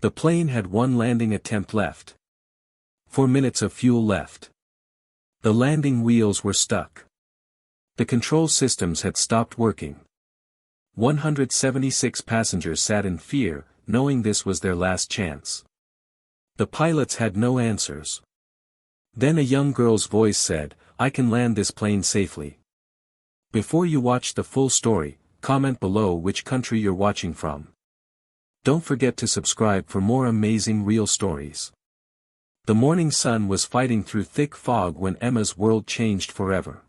The plane had one landing attempt left. 4 minutes of fuel left. The landing wheels were stuck. The control systems had stopped working. 176 passengers sat in fear, knowing this was their last chance. The pilots had no answers. Then a young girl's voice said, "I can land this plane safely." Before you watch the full story, comment below which country you're watching from. Don't forget to subscribe for more amazing real stories. The morning sun was fighting through thick fog when Emma's world changed forever.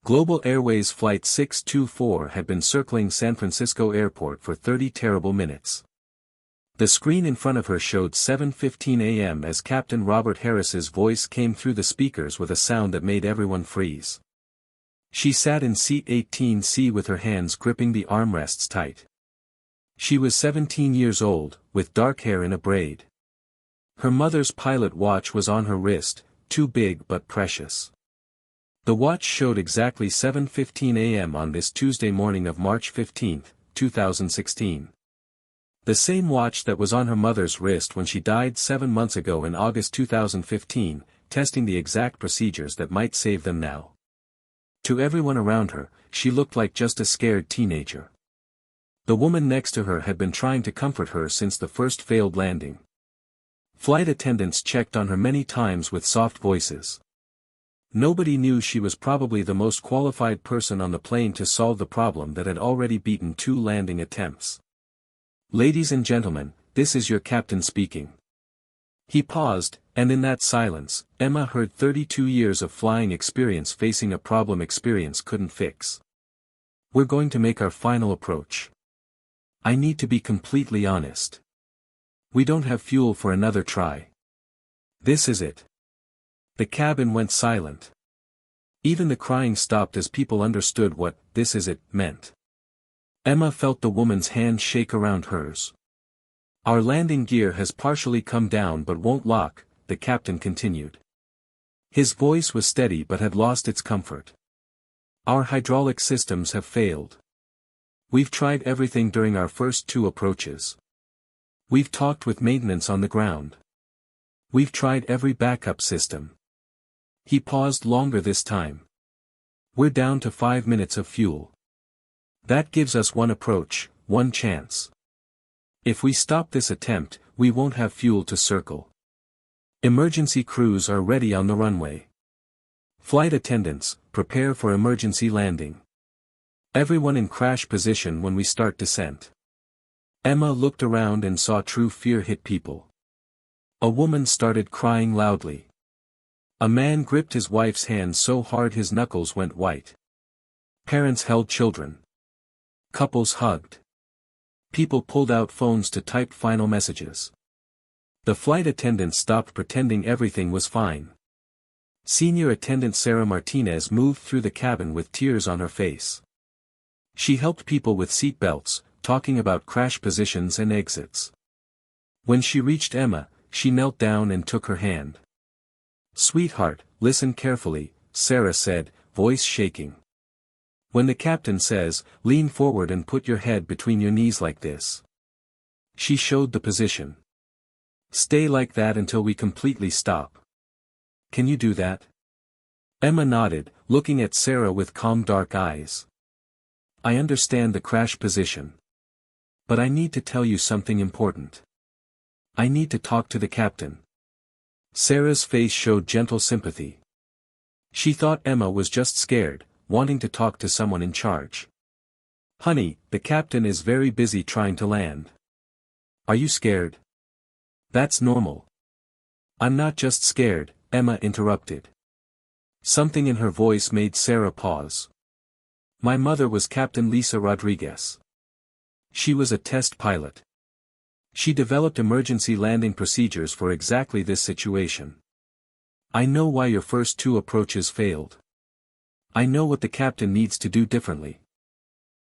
Global Airways Flight 624 had been circling San Francisco Airport for 30 terrible minutes. The screen in front of her showed 7:15 a.m. as Captain Robert Harris's voice came through the speakers with a sound that made everyone freeze. She sat in seat 18C with her hands gripping the armrests tight. She was 17 years old, with dark hair in a braid. Her mother's pilot watch was on her wrist, too big but precious. The watch showed exactly 7:15 a.m. on this Tuesday morning of March 15, 2016. The same watch that was on her mother's wrist when she died 7 months ago in August 2015, testing the exact procedures that might save them now. To everyone around her, she looked like just a scared teenager. The woman next to her had been trying to comfort her since the first failed landing. Flight attendants checked on her many times with soft voices. Nobody knew she was probably the most qualified person on the plane to solve the problem that had already beaten 2 landing attempts. "Ladies and gentlemen, this is your captain speaking." He paused, and in that silence, Emma heard 32 years of flying experience facing a problem experience couldn't fix. "We're going to make our final approach. I need to be completely honest. We don't have fuel for another try. This is it." The cabin went silent. Even the crying stopped as people understood what "this is it" meant. Emma felt the woman's hand shake around hers. "Our landing gear has partially come down but won't lock," the captain continued. His voice was steady but had lost its comfort. "Our hydraulic systems have failed. We've tried everything during our first 2 approaches. We've talked with maintenance on the ground. We've tried every backup system." He paused longer this time. "We're down to 5 minutes of fuel. That gives us one approach, one chance. If we stop this attempt, we won't have fuel to circle. Emergency crews are ready on the runway. Flight attendants, prepare for emergency landing. Everyone in crash position when we start descent." Emma looked around and saw true fear hit people. A woman started crying loudly. A man gripped his wife's hand so hard his knuckles went white. Parents held children. Couples hugged. People pulled out phones to type final messages. The flight attendant stopped pretending everything was fine. Senior attendant Sarah Martinez moved through the cabin with tears on her face. She helped people with seat belts, talking about crash positions and exits. When she reached Emma, she knelt down and took her hand. "Sweetheart, listen carefully," Sarah said, voice shaking. "When the captain says, lean forward and put your head between your knees like this." She showed the position. "Stay like that until we completely stop. Can you do that?" Emma nodded, looking at Sarah with calm dark eyes. "I understand the crash position. But I need to tell you something important. I need to talk to the captain." Sarah's face showed gentle sympathy. She thought Emma was just scared, wanting to talk to someone in charge. "Honey, the captain is very busy trying to land. Are you scared?" "That's normal." "I'm not just scared," Emma interrupted. Something in her voice made Sarah pause. "My mother was Captain Lisa Rodriguez. She was a test pilot. She developed emergency landing procedures for exactly this situation. I know why your first 2 approaches failed. I know what the captain needs to do differently."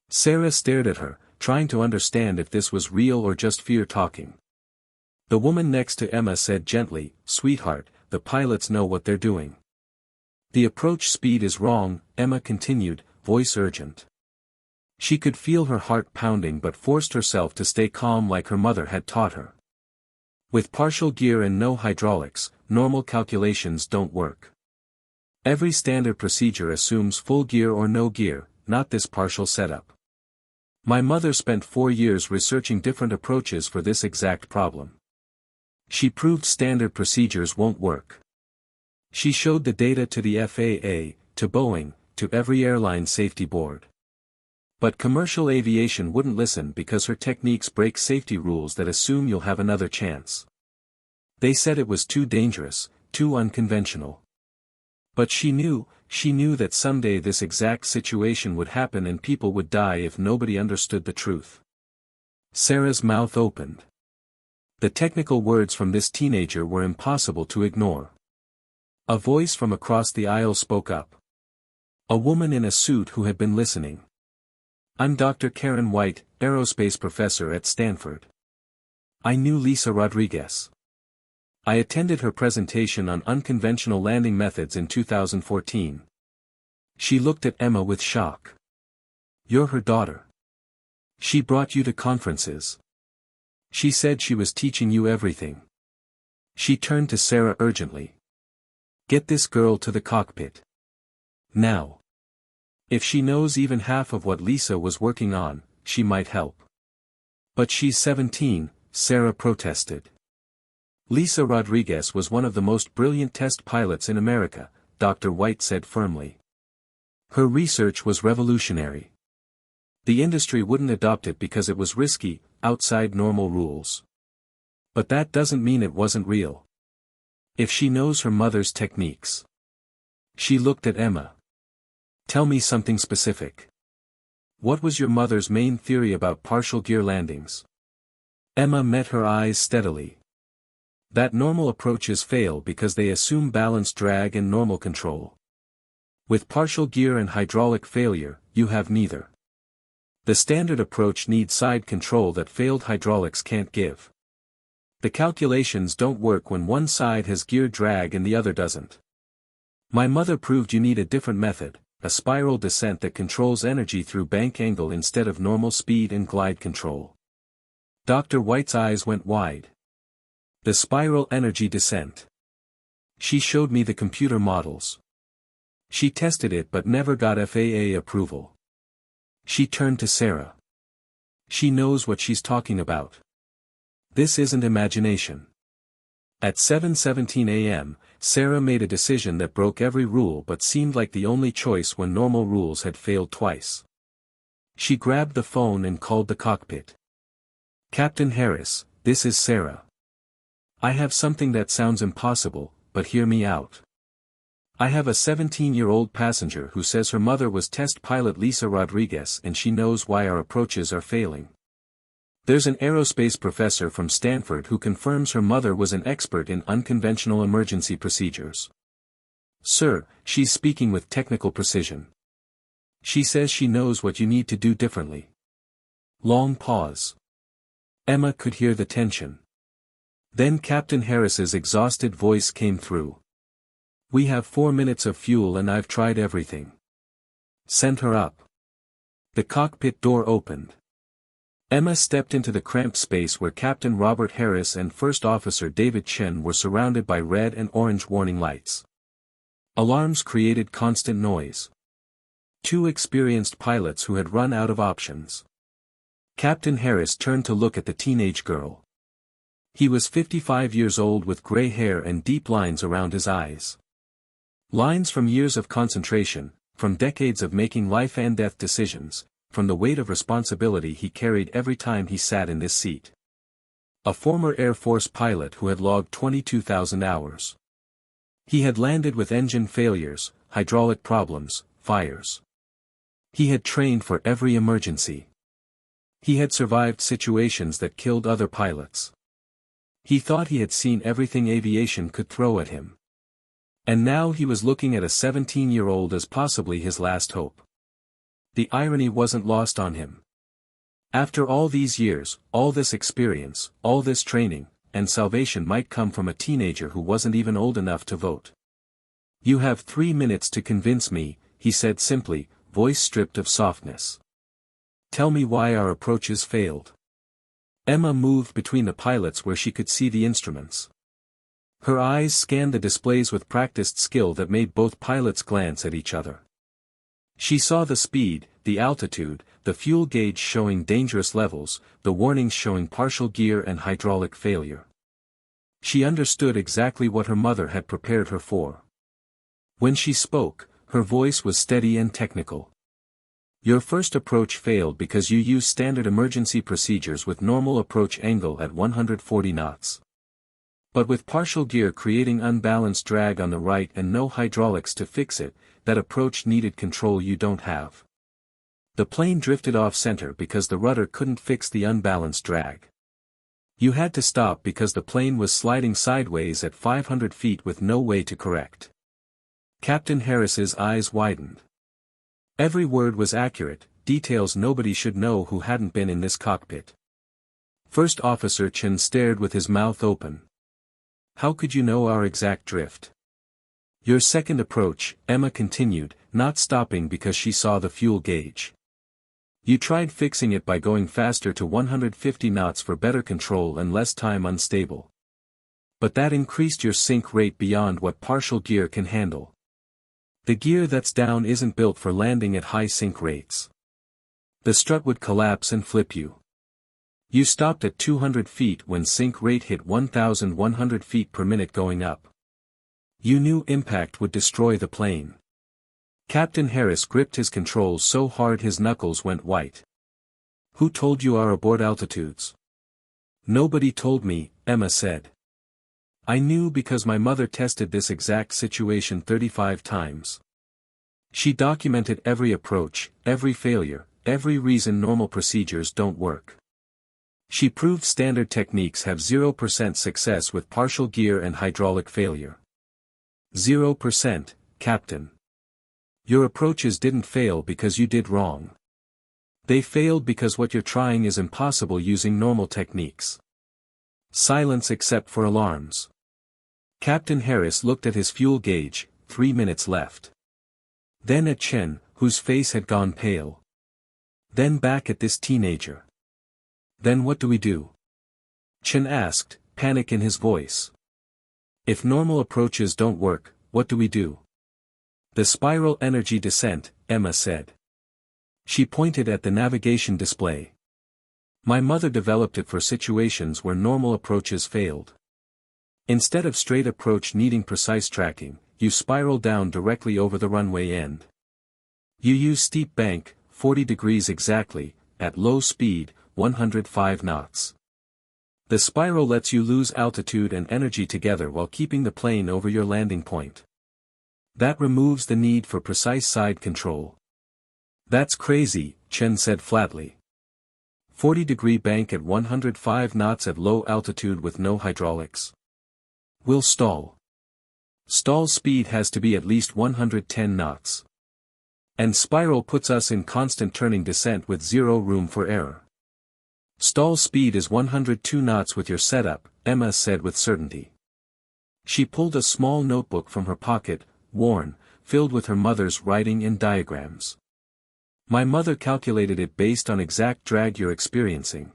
Sarah stared at her, trying to understand if this was real or just fear talking. The woman next to Emma said gently, "Sweetheart, the pilots know what they're doing." "The approach speed is wrong," Emma continued, voice urgent. She could feel her heart pounding but forced herself to stay calm like her mother had taught her. With partial gear and no hydraulics, normal calculations don't work. Every standard procedure assumes full gear or no gear, not this partial setup. My mother spent 4 years researching different approaches for this exact problem. She proved standard procedures won't work. She showed the data to the FAA, to Boeing, to every airline safety board. But commercial aviation wouldn't listen because her techniques break safety rules that assume you'll have another chance. They said it was too dangerous, too unconventional. But she knew that someday this exact situation would happen and people would die if nobody understood the truth. Sarah's mouth opened. The technical words from this teenager were impossible to ignore. A voice from across the aisle spoke up. A woman in a suit who had been listening. I'm Dr. Karen White, aerospace professor at Stanford. I knew Lisa Rodriguez. I attended her presentation on unconventional landing methods in 2014. She looked at Emma with shock. You're her daughter. She brought you to conferences. She said she was teaching you everything. She turned to Sarah urgently. Get this girl to the cockpit. Now. If she knows even half of what Lisa was working on, she might help. But she's 17, Sarah protested. Lisa Rodriguez was one of the most brilliant test pilots in America, Dr. White said firmly. Her research was revolutionary. The industry wouldn't adopt it because it was risky, outside normal rules. But that doesn't mean it wasn't real. If she knows her mother's techniques. She looked at Emma. Tell me something specific. What was your mother's main theory about partial gear landings? Emma met her eyes steadily. That normal approaches fail because they assume balanced drag and normal control. With partial gear and hydraulic failure, you have neither. The standard approach needs side control that failed hydraulics can't give. The calculations don't work when one side has gear drag and the other doesn't. My mother proved you need a different method. A spiral descent that controls energy through bank angle instead of normal speed and glide control. Dr. White's eyes went wide. The spiral energy descent. She showed me the computer models. She tested it but never got FAA approval. She turned to Sarah. She knows what she's talking about. This isn't imagination. At 7:17 a.m., Sarah made a decision that broke every rule but seemed like the only choice when normal rules had failed twice. She grabbed the phone and called the cockpit. Captain Harris, this is Sarah. I have something that sounds impossible, but hear me out. I have a 17-year-old passenger who says her mother was test pilot Lisa Rodriguez and she knows why our approaches are failing. There's an aerospace professor from Stanford who confirms her mother was an expert in unconventional emergency procedures. Sir, she's speaking with technical precision. She says she knows what you need to do differently. Long pause. Emma could hear the tension. Then Captain Harris's exhausted voice came through. We have 4 minutes of fuel and I've tried everything. Send her up. The cockpit door opened. Emma stepped into the cramped space where Captain Robert Harris and First Officer David Chen were surrounded by red and orange warning lights. Alarms created constant noise. 2 experienced pilots who had run out of options. Captain Harris turned to look at the teenage girl. He was 55 years old with gray hair and deep lines around his eyes. Lines from years of concentration, from decades of making life and death decisions, from the weight of responsibility he carried every time he sat in this seat. A former Air Force pilot who had logged 22,000 hours. He had landed with engine failures, hydraulic problems, fires. He had trained for every emergency. He had survived situations that killed other pilots. He thought he had seen everything aviation could throw at him. And now he was looking at a 17-year-old as possibly his last hope. The irony wasn't lost on him. After all these years, all this experience, all this training, and salvation might come from a teenager who wasn't even old enough to vote. You have 3 minutes to convince me, he said simply, voice stripped of softness. Tell me why our approaches failed. Emma moved between the pilots where she could see the instruments. Her eyes scanned the displays with practiced skill that made both pilots glance at each other. She saw the speed, the altitude, the fuel gauge showing dangerous levels, the warnings showing partial gear and hydraulic failure. She understood exactly what her mother had prepared her for. When she spoke, her voice was steady and technical. Your first approach failed because you used standard emergency procedures with normal approach angle at 140 knots. But with partial gear creating unbalanced drag on the right and no hydraulics to fix it, that approach needed control you don't have. The plane drifted off center because the rudder couldn't fix the unbalanced drag. You had to stop because the plane was sliding sideways at 500 feet with no way to correct. Captain Harris's eyes widened. Every word was accurate, details nobody should know who hadn't been in this cockpit. First Officer Chen stared with his mouth open. How could you know our exact drift? Your second approach, Emma continued, not stopping because she saw the fuel gauge. You tried fixing it by going faster to 150 knots for better control and less time unstable. But that increased your sink rate beyond what partial gear can handle. The gear that's down isn't built for landing at high sink rates. The strut would collapse and flip you. You stopped at 200 feet when sink rate hit 1,100 feet per minute going up. You knew impact would destroy the plane. Captain Harris gripped his controls so hard his knuckles went white. Who told you our abort altitudes? Nobody told me, Emma said. I knew because my mother tested this exact situation 35 times. She documented every approach, every failure, every reason normal procedures don't work. She proved standard techniques have 0% success with partial gear and hydraulic failure. 0%, Captain. Your approaches didn't fail because you did wrong. They failed because what you're trying is impossible using normal techniques. Silence except for alarms. Captain Harris looked at his fuel gauge, 3 minutes left. Then at Chen, whose face had gone pale. Then back at this teenager. Then what do we do? Chen asked, panic in his voice. If normal approaches don't work, what do we do? The spiral energy descent, Emma said. She pointed at the navigation display. My mother developed it for situations where normal approaches failed. Instead of straight approach needing precise tracking, you spiral down directly over the runway end. You use steep bank, 40 degrees exactly, at low speed, 105 knots. The spiral lets you lose altitude and energy together while keeping the plane over your landing point. That removes the need for precise side control. That's crazy, Chen said flatly. 40-degree bank at 105 knots at low altitude with no hydraulics. We'll stall. Stall speed has to be at least 110 knots. And spiral puts us in constant turning descent with zero room for error. Stall speed is 102 knots with your setup, Emma said with certainty. She pulled a small notebook from her pocket, worn, filled with her mother's writing and diagrams. My mother calculated it based on exact drag you're experiencing.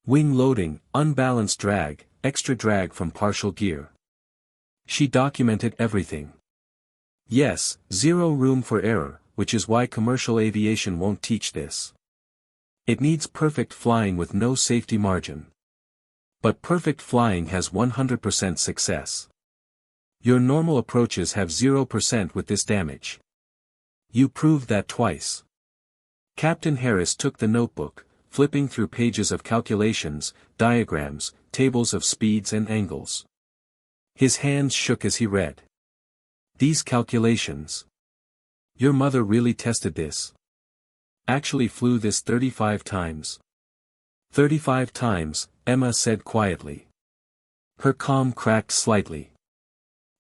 Wing loading, unbalanced drag, extra drag from partial gear. She documented everything. Yes, zero room for error, which is why commercial aviation won't teach this. It needs perfect flying with no safety margin. But perfect flying has 100% success. Your normal approaches have 0% with this damage. You proved that twice. Captain Harris took the notebook, flipping through pages of calculations, diagrams, tables of speeds and angles. His hands shook as he read. These calculations. Your mother really tested this. Actually flew this 35 times. 35 times, Emma said quietly. Her calm cracked slightly.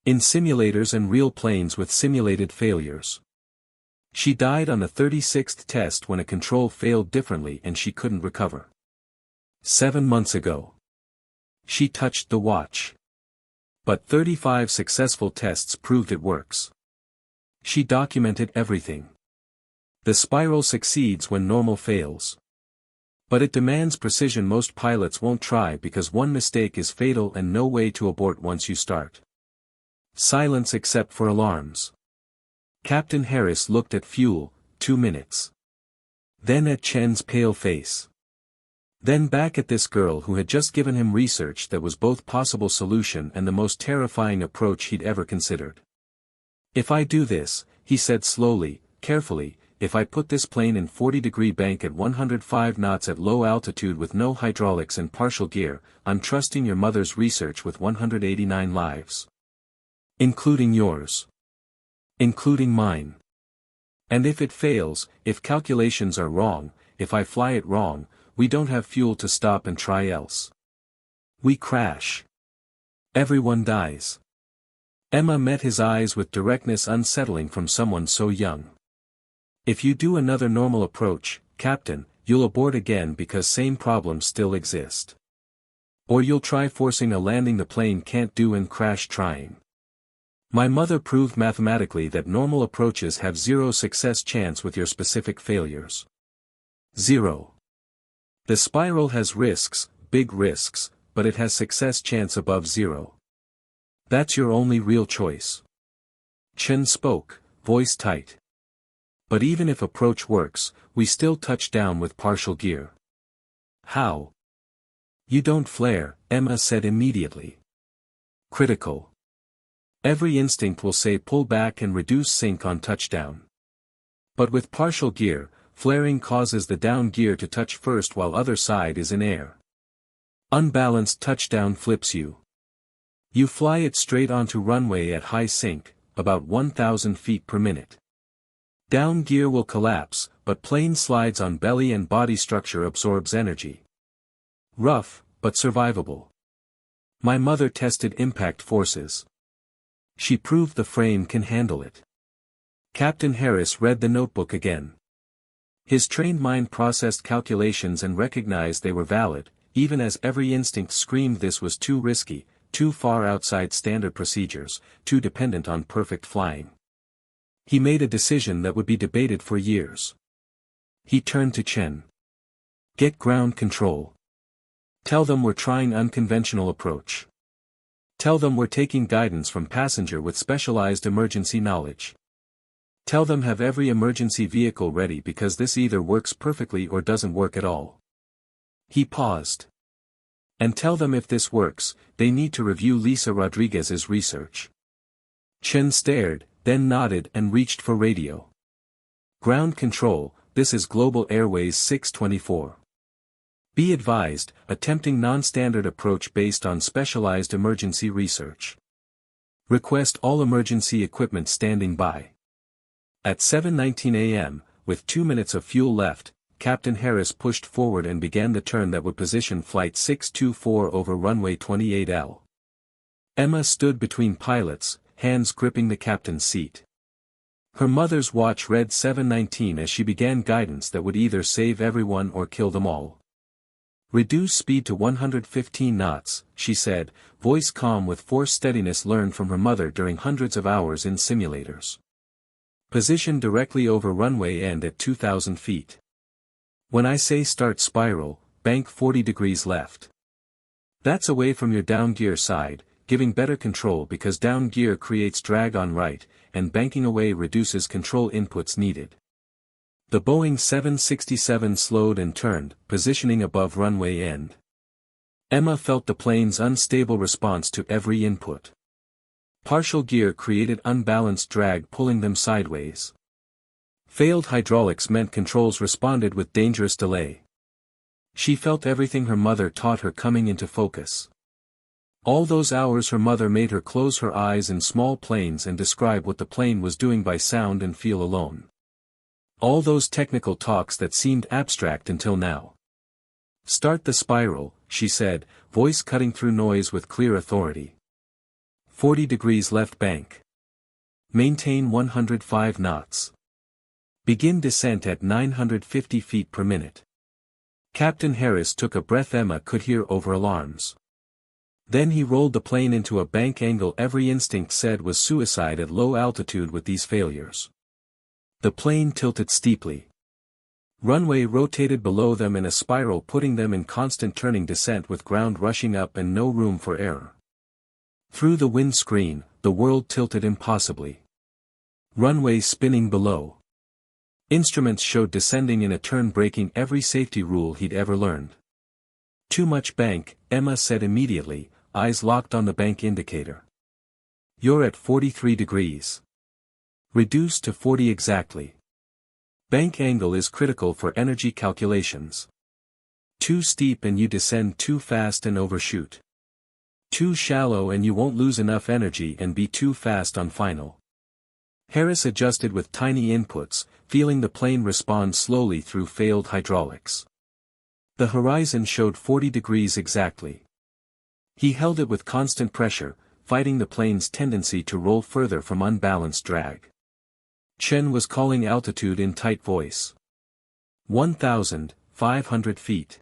In simulators and real planes with simulated failures. She died on the 36th test when a control failed differently and she couldn't recover. 7 months ago. She touched the watch. But 35 successful tests proved it works. She documented everything. The spiral succeeds when normal fails. But it demands precision most pilots won't try because one mistake is fatal and no way to abort once you start. Silence except for alarms. Captain Harris looked at fuel, 2 minutes. Then at Chen's pale face. Then back at this girl who had just given him research that was both possible solution and the most terrifying approach he'd ever considered. If I do this, he said slowly, carefully, if I put this plane in 40-degree bank at 105 knots at low altitude with no hydraulics and partial gear, I'm trusting your mother's research with 189 lives. Including yours. Including mine. And if it fails, if calculations are wrong, if I fly it wrong, we don't have fuel to stop and try else. We crash. Everyone dies. Emma met his eyes with directness unsettling from someone so young. If you do another normal approach, Captain, you'll abort again because same problems still exist. Or you'll try forcing a landing the plane can't do and crash trying. My mother proved mathematically that normal approaches have 0 success chance with your specific failures. 0. The spiral has risks, big risks, but it has success chance above 0. That's your only real choice. Chen spoke, voice tight. But even if approach works, we still touch down with partial gear. How? You don't flare, Emma said immediately. Critical. Every instinct will say pull back and reduce sink on touchdown. But with partial gear, flaring causes the down gear to touch first while other side is in air. Unbalanced touchdown flips you. You fly it straight onto runway at high sink, about 1,000 feet per minute. Down gear will collapse, but plane slides on belly and body structure absorbs energy. Rough, but survivable. My mother tested impact forces. She proved the frame can handle it. Captain Harris read the notebook again. His trained mind processed calculations and recognized they were valid, even as every instinct screamed this was too risky, too far outside standard procedures, too dependent on perfect flying. He made a decision that would be debated for years. He turned to Chen. Get ground control. Tell them we're trying unconventional approach. Tell them we're taking guidance from passenger with specialized emergency knowledge. Tell them have every emergency vehicle ready because this either works perfectly or doesn't work at all. He paused. And tell them if this works, they need to review Lisa Rodriguez's research. Chen stared, then nodded and reached for radio. Ground control, this is Global Airways 624. Be advised, attempting non-standard approach based on specialized emergency research. Request all emergency equipment standing by. At 7:19 a.m., with 2 minutes of fuel left, Captain Harris pushed forward and began the turn that would position Flight 624 over runway 28L. Emma stood between pilots, hands gripping the captain's seat. Her mother's watch read 7:19 as she began guidance that would either save everyone or kill them all. Reduce speed to 115 knots, she said, voice calm with force steadiness learned from her mother during hundreds of hours in simulators. Position directly over runway end at 2,000 feet. When I say start spiral, bank 40 degrees left. That's away from your down gear side, giving better control because down gear creates drag on right, and banking away reduces control inputs needed. The Boeing 767 slowed and turned, positioning above runway end. Emma felt the plane's unstable response to every input. Partial gear created unbalanced drag pulling them sideways. Failed hydraulics meant controls responded with dangerous delay. She felt everything her mother taught her coming into focus. All those hours her mother made her close her eyes in small planes and describe what the plane was doing by sound and feel alone. All those technical talks that seemed abstract until now. Start the spiral, she said, voice cutting through noise with clear authority. 40 degrees left bank. Maintain 105 knots. Begin descent at 950 feet per minute. Captain Harris took a breath Emma could hear over alarms. Then he rolled the plane into a bank angle every instinct said was suicide at low altitude with these failures. The plane tilted steeply. Runway rotated below them in a spiral, putting them in constant turning descent with ground rushing up and no room for error. Through the windscreen, the world tilted impossibly. Runway spinning below. Instruments showed descending in a turn, breaking every safety rule he'd ever learned. Too much bank, Emma said immediately, eyes locked on the bank indicator. You're at 43 degrees. Reduce to 40 exactly. Bank angle is critical for energy calculations. Too steep and you descend too fast and overshoot. Too shallow and you won't lose enough energy and be too fast on final. Harris adjusted with tiny inputs, feeling the plane respond slowly through failed hydraulics. The horizon showed 40 degrees exactly. He held it with constant pressure, fighting the plane's tendency to roll further from unbalanced drag. Chen was calling altitude in tight voice. 1,500 feet.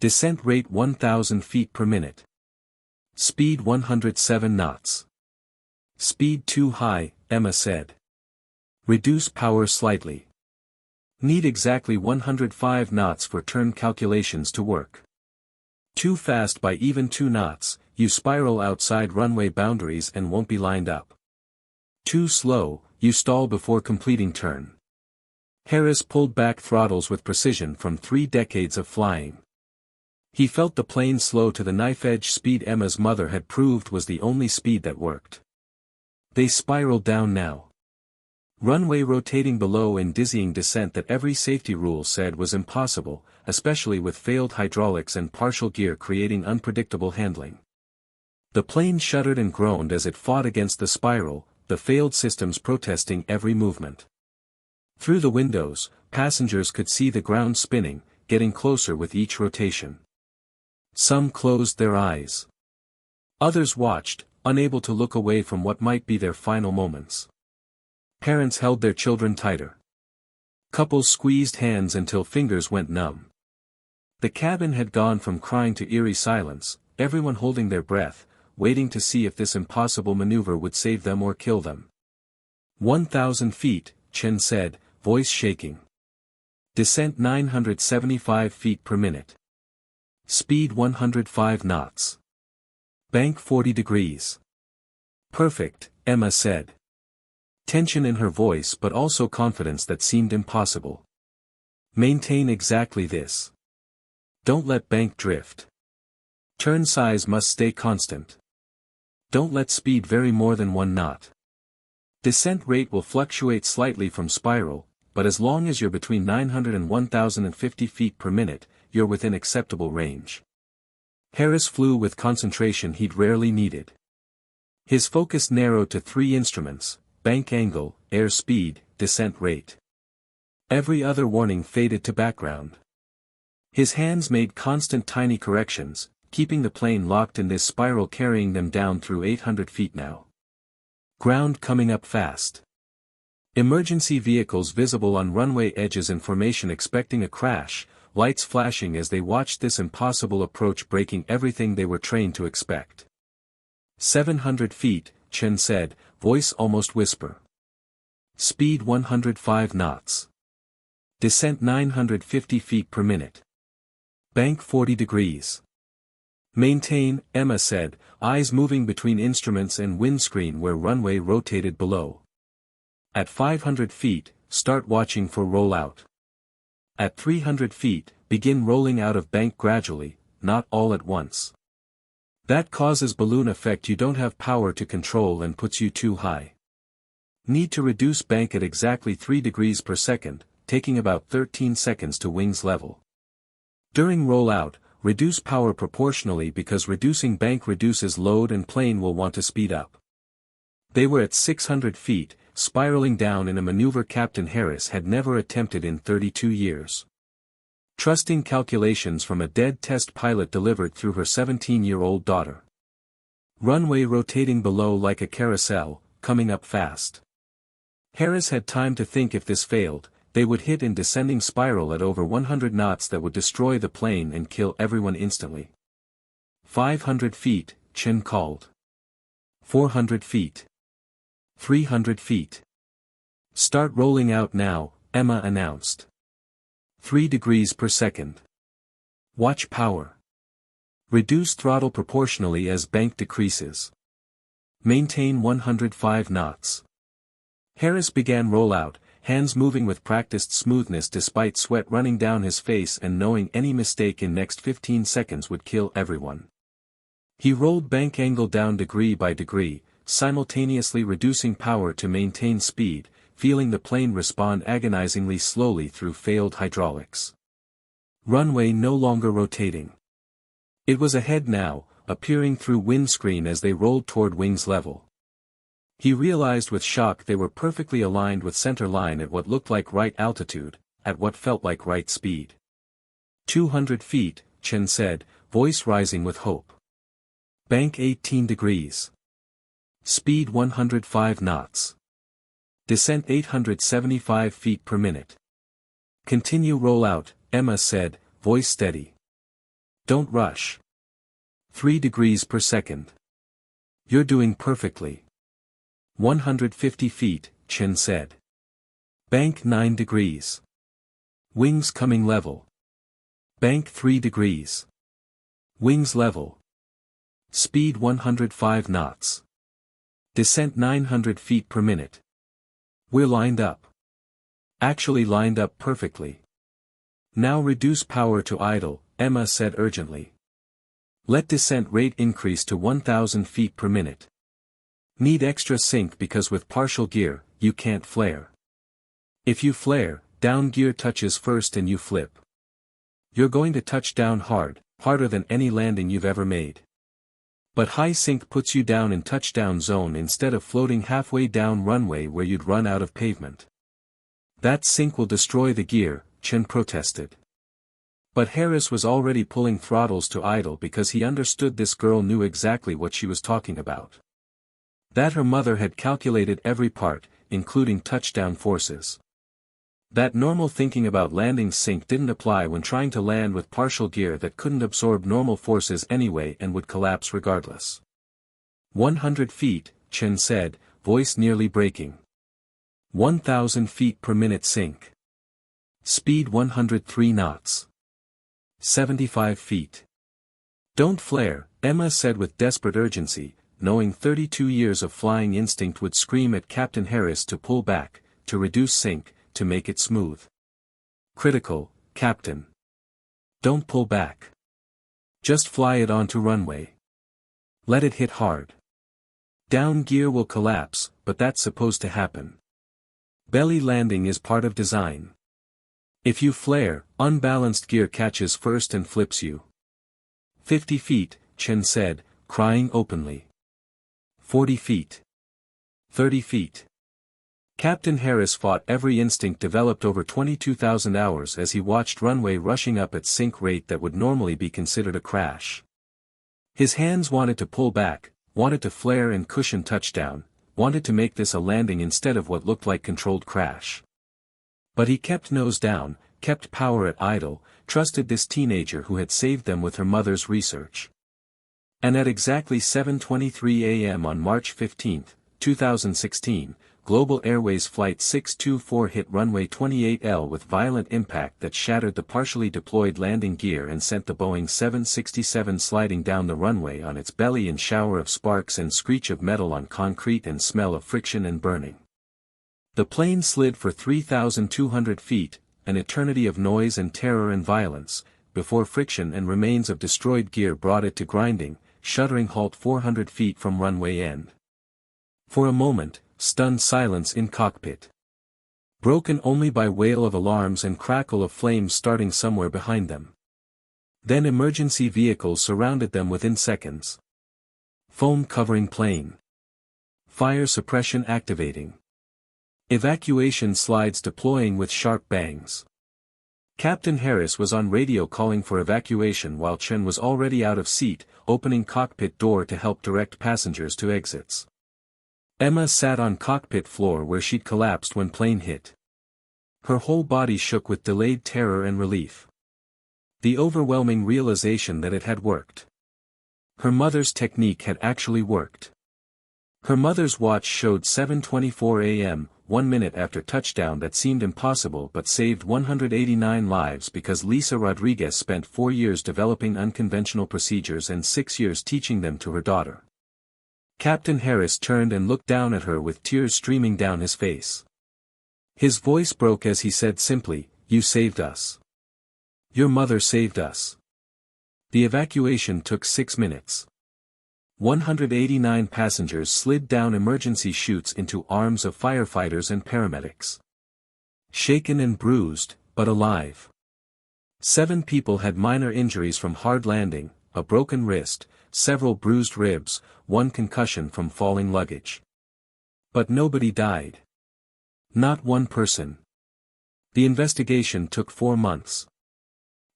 Descent rate 1,000 feet per minute. Speed 107 knots. Speed too high, Emma said. Reduce power slightly. Need exactly 105 knots for turn calculations to work. Too fast by even 2 knots, you spiral outside runway boundaries and won't be lined up. Too slow, you stall before completing turn. Harris pulled back throttles with precision from 3 decades of flying. He felt the plane slow to the knife-edge speed Emma's mother had proved was the only speed that worked. They spiraled down now. Runway rotating below in dizzying descent that every safety rule said was impossible, especially with failed hydraulics and partial gear creating unpredictable handling. The plane shuddered and groaned as it fought against the spiral, the failed systems protesting every movement. Through the windows, passengers could see the ground spinning, getting closer with each rotation. Some closed their eyes. Others watched, unable to look away from what might be their final moments. Parents held their children tighter. Couples squeezed hands until fingers went numb. The cabin had gone from crying to eerie silence, everyone holding their breath, waiting to see if this impossible maneuver would save them or kill them. 1,000 feet, Chen said, voice shaking. Descent 975 feet per minute. Speed 105 knots. Bank 40 degrees. Perfect, Emma said. Tension in her voice but also confidence that seemed impossible. Maintain exactly this. Don't let bank drift. Turn size must stay constant. Don't let speed vary more than 1 knot. Descent rate will fluctuate slightly from spiral, but as long as you're between 900 and 1050 feet per minute, you're within acceptable range. Harris flew with concentration he'd rarely needed. His focus narrowed to 3 instruments: bank angle, air speed, descent rate. Every other warning faded to background. His hands made constant tiny corrections, keeping the plane locked in this spiral, carrying them down through 800 feet now. Ground coming up fast. Emergency vehicles visible on runway edges in formation expecting a crash, lights flashing as they watched this impossible approach, breaking everything they were trained to expect. 700 feet, Chen said, voice almost whisper. Speed 105 knots. Descent 950 feet per minute. Bank 40 degrees. Maintain, Emma said, eyes moving between instruments and windscreen where runway rotated below. At 500 feet, start watching for rollout. At 300 feet, begin rolling out of bank gradually, not all at once. That causes balloon effect you don't have power to control and puts you too high. Need to reduce bank at exactly 3 degrees per second, taking about 13 seconds to wings level. During rollout, reduce power proportionally because reducing bank reduces load and plane will want to speed up. They were at 600 feet, spiraling down in a maneuver Captain Harris had never attempted in 32 years. Trusting calculations from a dead test pilot delivered through her 17-year-old daughter. Runway rotating below like a carousel, coming up fast. Harris had time to think if this failed, they would hit in descending spiral at over 100 knots that would destroy the plane and kill everyone instantly. 500 feet, Chen called. 400 feet. 300 feet. Start rolling out now, Emma announced. 3 degrees per second. Watch power. Reduce throttle proportionally as bank decreases. Maintain 105 knots. Harris began rollout, hands moving with practiced smoothness despite sweat running down his face and knowing any mistake in next 15 seconds would kill everyone. He rolled bank angle down degree by degree, simultaneously reducing power to maintain speed, feeling the plane respond agonizingly slowly through failed hydraulics. Runway no longer rotating. It was ahead now, appearing through windscreen as they rolled toward wings level. He realized with shock they were perfectly aligned with center line at what looked like right altitude, at what felt like right speed. 200 feet, Chen said, voice rising with hope. Bank 18 degrees. Speed 105 knots. Descent 875 feet per minute. Continue rollout, Emma said, voice steady. Don't rush. 3 degrees per second. You're doing perfectly. 150 feet, Chen said. Bank 9 degrees. Wings coming level. Bank 3 degrees. Wings level. Speed 105 knots. Descent 900 feet per minute. We're lined up. Actually lined up perfectly. Now reduce power to idle, Emma said urgently. Let descent rate increase to 1,000 feet per minute. Need extra sync because with partial gear, you can't flare. If you flare, down gear touches first and you flip. You're going to touch down hard, harder than any landing you've ever made. But high sync puts you down in touchdown zone instead of floating halfway down runway where you'd run out of pavement. That sync will destroy the gear, Chen protested. But Harris was already pulling throttles to idle because he understood this girl knew exactly what she was talking about. That her mother had calculated every part, including touchdown forces. That normal thinking about landing sync didn't apply when trying to land with partial gear that couldn't absorb normal forces anyway and would collapse regardless. 100 feet, Chen said, voice nearly breaking. 1,000 feet per minute sync. Speed 103 knots. 75 feet. Don't flare, Emma said with desperate urgency, knowing 32 years of flying instinct would scream at Captain Harris to pull back, to reduce sync, to make it smooth. Critical, Captain. Don't pull back. Just fly it onto runway. Let it hit hard. Down gear will collapse, but that's supposed to happen. Belly landing is part of design. If you flare, unbalanced gear catches first and flips you. 50 feet, Chen said, crying openly. 40 feet. 30 feet. Captain Harris fought every instinct developed over 22,000 hours as he watched runway rushing up at sync rate that would normally be considered a crash. His hands wanted to pull back, wanted to flare and cushion touchdown, wanted to make this a landing instead of what looked like controlled crash. But he kept nose down, kept power at idle, trusted this teenager who had saved them with her mother's research. And at exactly 7:23 a.m. on March 15, 2016, Global Airways Flight 624 hit runway 28L with violent impact that shattered the partially deployed landing gear and sent the Boeing 767 sliding down the runway on its belly in shower of sparks and screech of metal on concrete and smell of friction and burning. The plane slid for 3,200 feet, an eternity of noise and terror and violence, before friction and remains of destroyed gear brought it to grinding, shuddering halt 400 feet from runway end. For a moment, stunned silence in cockpit. Broken only by wail of alarms and crackle of flames starting somewhere behind them. Then emergency vehicles surrounded them within seconds. Foam covering plane. Fire suppression activating. Evacuation slides deploying with sharp bangs. Captain Harris was on radio calling for evacuation while Chen was already out of seat, opening cockpit door to help direct passengers to exits. Emma sat on cockpit floor where she'd collapsed when plane hit. Her whole body shook with delayed terror and relief. The overwhelming realization that it had worked. Her mother's technique had actually worked. Her mother's watch showed 7:24 a.m., 1 minute after touchdown that seemed impossible but saved 189 lives because Lisa Rodriguez spent 4 years developing unconventional procedures and 6 years teaching them to her daughter. Captain Harris turned and looked down at her with tears streaming down his face. His voice broke as he said simply, "You saved us. Your mother saved us." The evacuation took 6 minutes. 189 passengers slid down emergency chutes into arms of firefighters and paramedics. Shaken and bruised, but alive. 7 people had minor injuries from hard landing, a broken wrist, several bruised ribs, 1 concussion from falling luggage. But nobody died. Not one person. The investigation took 4 months.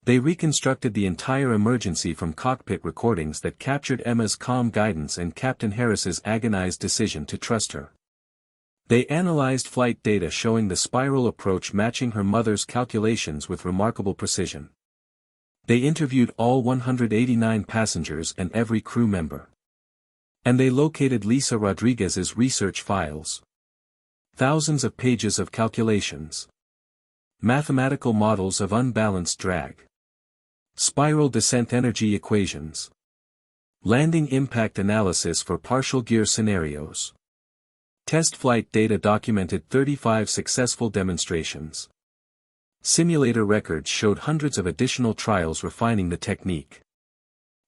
They reconstructed the entire emergency from cockpit recordings that captured Emma's calm guidance and Captain Harris's agonized decision to trust her. They analyzed flight data showing the spiral approach matching her mother's calculations with remarkable precision. They interviewed all 189 passengers and every crew member. And they located Lisa Rodriguez's research files. Thousands of pages of calculations. Mathematical models of unbalanced drag. Spiral descent energy equations. Landing impact analysis for partial gear scenarios. Test flight data documented 35 successful demonstrations. Simulator records showed hundreds of additional trials refining the technique.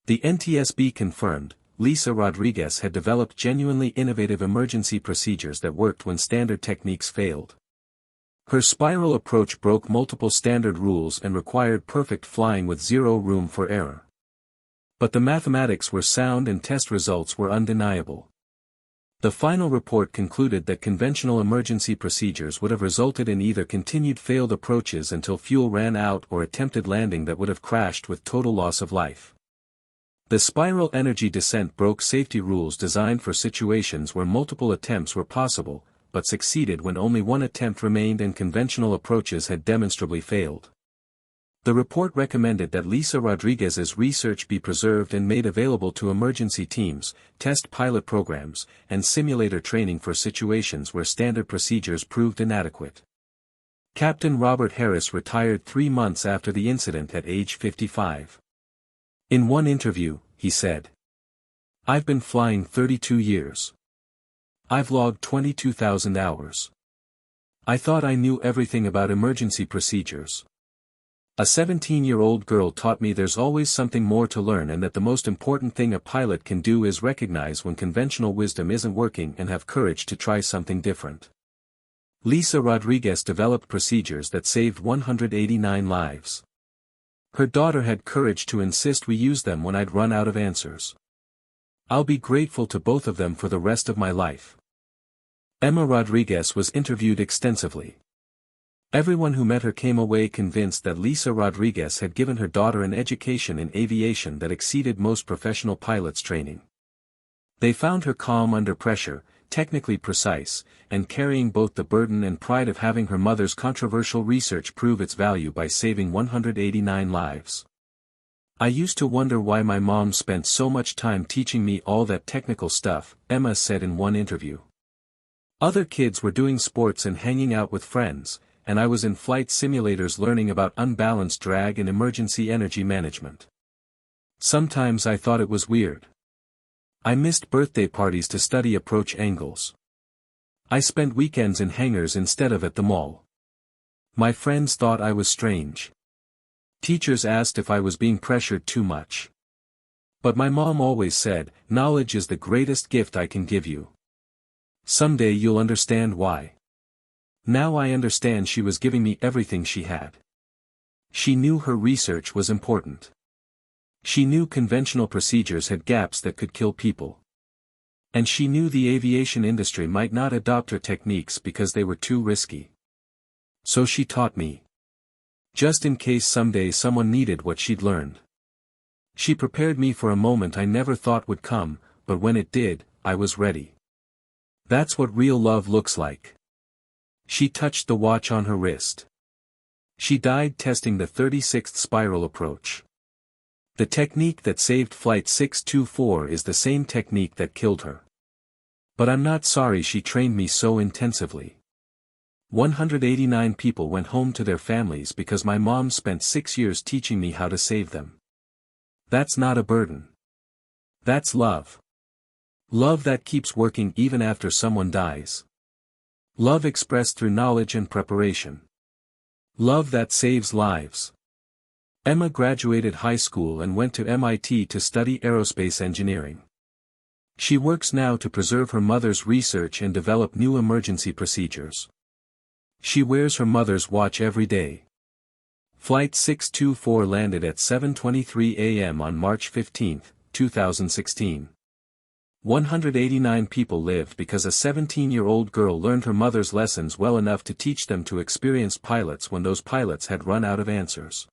The NTSB confirmed, Lisa Rodriguez had developed genuinely innovative emergency procedures that worked when standard techniques failed. Her spiral approach broke multiple standard rules and required perfect flying with zero room for error. But the mathematics were sound and test results were undeniable. The final report concluded that conventional emergency procedures would have resulted in either continued failed approaches until fuel ran out or attempted landing that would have crashed with total loss of life. The spiral energy descent broke safety rules designed for situations where multiple attempts were possible, but succeeded when only one attempt remained and conventional approaches had demonstrably failed. The report recommended that Lisa Rodriguez's research be preserved and made available to emergency teams, test pilot programs, and simulator training for situations where standard procedures proved inadequate. Captain Robert Harris retired 3 months after the incident at age 55. In one interview, he said, "I've been flying 32 years. I've logged 22,000 hours. I thought I knew everything about emergency procedures. A 17-year-old girl taught me there's always something more to learn and that the most important thing a pilot can do is recognize when conventional wisdom isn't working and have courage to try something different." Lisa Rodriguez developed procedures that saved 189 lives. Her daughter had courage to insist we use them when I'd run out of answers. I'll be grateful to both of them for the rest of my life. Emma Rodriguez was interviewed extensively. Everyone who met her came away convinced that Lisa Rodriguez had given her daughter an education in aviation that exceeded most professional pilots' training. They found her calm under pressure, technically precise, and carrying both the burden and pride of having her mother's controversial research prove its value by saving 189 lives. "I used to wonder why my mom spent so much time teaching me all that technical stuff," Emma said in one interview. "Other kids were doing sports and hanging out with friends, and I was in flight simulators learning about unbalanced drag and emergency energy management. Sometimes I thought it was weird. I missed birthday parties to study approach angles. I spent weekends in hangars instead of at the mall. My friends thought I was strange. Teachers asked if I was being pressured too much. But my mom always said, 'Knowledge is the greatest gift I can give you. Someday you'll understand why.' Now I understand she was giving me everything she had. She knew her research was important. She knew conventional procedures had gaps that could kill people. And she knew the aviation industry might not adopt her techniques because they were too risky. So she taught me. Just in case someday someone needed what she'd learned. She prepared me for a moment I never thought would come, but when it did, I was ready. That's what real love looks like." She touched the watch on her wrist. She died testing the 36th spiral approach. The technique that saved Flight 624 is the same technique that killed her. But I'm not sorry she trained me so intensively. 189 people went home to their families because my mom spent 6 years teaching me how to save them. That's not a burden. That's love. Love that keeps working even after someone dies. Love expressed through knowledge and preparation. Love that saves lives. Emma graduated high school and went to MIT to study aerospace engineering. She works now to preserve her mother's research and develop new emergency procedures. She wears her mother's watch every day. Flight 624 landed at 7:23 a.m. on March 15, 2016. 189 people lived because a 17-year-old girl learned her mother's lessons well enough to teach them to experienced pilots when those pilots had run out of answers.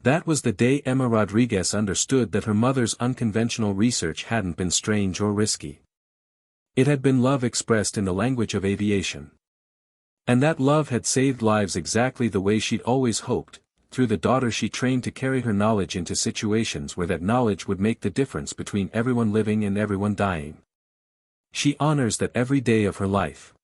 That was the day Emma Rodriguez understood that her mother's unconventional research hadn't been strange or risky. It had been love expressed in the language of aviation. And that love had saved lives exactly the way she'd always hoped, through the daughter she trained to carry her knowledge into situations where that knowledge would make the difference between everyone living and everyone dying. She honors that every day of her life.